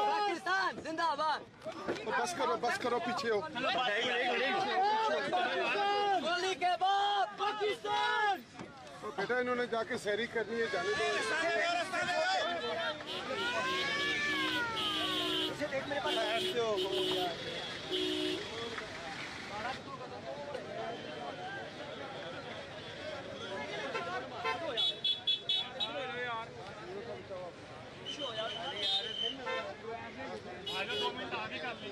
पाकिस्तान जिंदाबाद। बस करो पीछे हो। गोली के बाद पाकिस्तान। बेटा इन्होंने जाके सैरी करनी है, जाने दो। आगे 2 मिनट आगे कर ली।